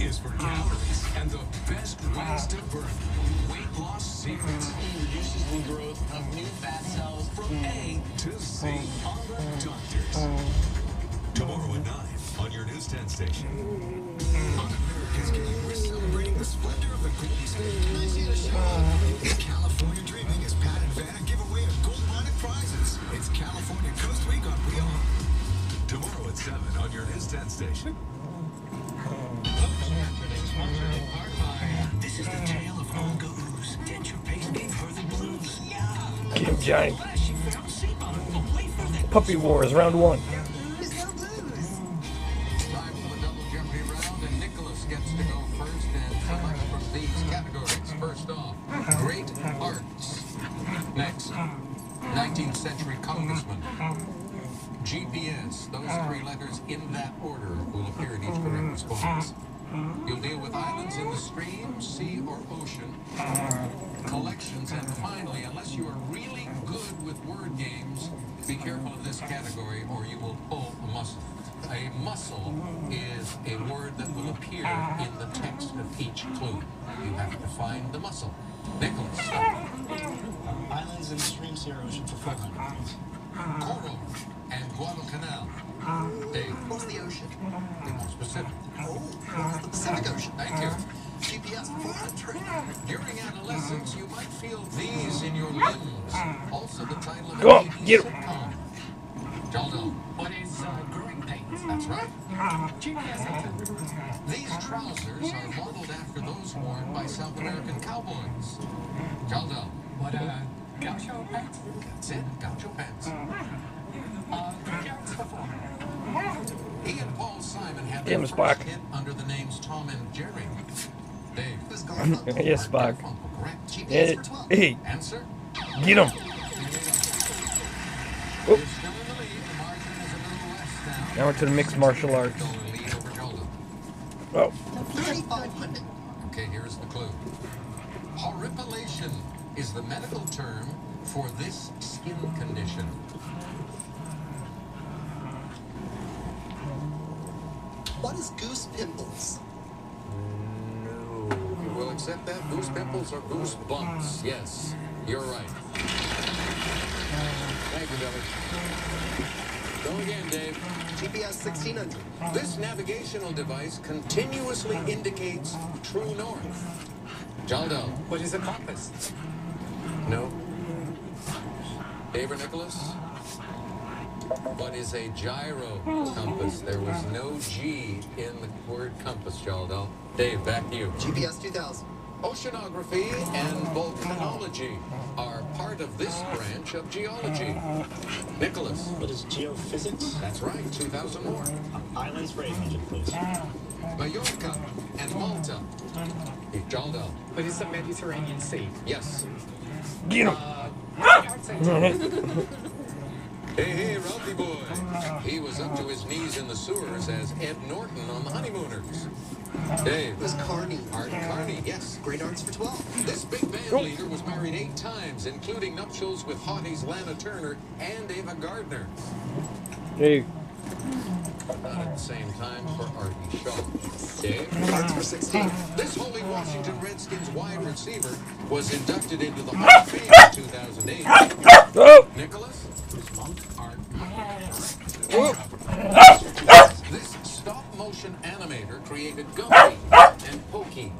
is for calories and the best ways to burn. Weight loss secrets. Reduces the growth of new fat cells from A to Z on the doctors. Tomorrow at 9 on your News 10 station. On America's Game, we're celebrating the splendor of the Golden State. Can I see the show? It's California Dreaming as Pat and Vanna give away gold-minded prizes. It's California Coast Week on Real. Tomorrow at 7 on your News 10 station. This is the tale of Olga Ooze. Denture paste gave her the blues. Kim Giant. Puppy Wars, round 1. Gets to go first and select from these categories. First off, great arts. Next, 19th century congressman. GPS, those 3 letters in that order will appear in each correct response. You'll deal with islands in the stream, sea, or ocean. Collections, and finally, unless you are really good with word games, be careful of this category or you will pull a muscle. A muscle is a word that will appear in the text of each clue. You have to find the muscle. Nicholas. islands in the stream, sea, or ocean for 400. Coral and Guadalcanal. Dave. What's the ocean? Be more specific. Oh, it's the Pacific Ocean. Thank you. GPS for 400. During adolescence, you might feel these in your limbs. Also the title of Go on, a TV get 'em. sitcom. Jaldo. What is growing pains? That's right. GPS answer. These trousers are modeled after those worn by South American cowboys. Jaldo. What gaucho pants? That's it. Gaucho pants. 3 yards for 400. He and Paul Simon had Damn, their Spock. first hit under the names Tom and Jerry. Dave. Who's Garfunkel? Yes, Spock. Garfunkel, correct. GPS for 12. Hey, Answer. get him. You're still in the lead. The margin is a little less now. Now we're to the mixed martial arts. Still in the lead over Jaldo. Oh, 3,500. Okay, here's the clue. Horripilation is the medical term for this skin condition. What is goose pimples? No. You will accept that? Goose pimples or goose bumps? Yes, you're right. Thank you, Billy. Go again, Dave. GPS 1600. This navigational device continuously indicates true north. Jaldo. What is a compass? No. Dave or Nicholas? What is a gyro compass? There was no G in the word compass, Jaldo. Dave, back to you. GPS 2000. Oceanography and volcanology are part of this branch of geology. Nicholas. What is geophysics? That's right, 2,000 more. Islands for 800, please. Mallorca and Malta. Jaldo. What is the Mediterranean Sea? Yes. get him. 3 yards and Hey, Ralphie boy. He was up to his knees in the sewers as Ed Norton on The Honeymooners. Dave. Who's Carney? Art Carney, yes. Great arts for 12. This big band leader was married 8 times, including nuptials with hotties Lana Turner and Ava Gardner. Hey, Not at the same time for Artie Shaw. Dave. Arts for 16. This holy Washington Redskins wide receiver was inducted into the Hall of Fame in 2008. oh, Nicholas? Art. oh. This stop-motion animator created Gumpy and Pokey.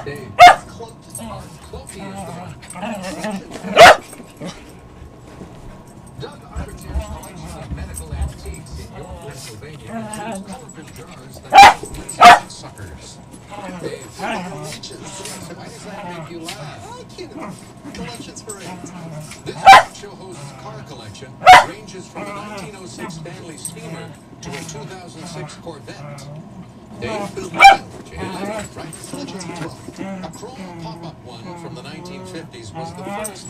Dave. Cloaky. Art Clokey is the one. Doug Archer's collection of medical antiques in York, Pennsylvania includes colorful jars that hold suckers. Dave. Leeches. Why does that make you laugh? I can't. Collections for 8. This talk show host's car collection ranges from a 1906 Stanley Steamer to a 2006 Corvette. Dave. Right. Collections for 12. A chrome pop-up one from the 1950s was the first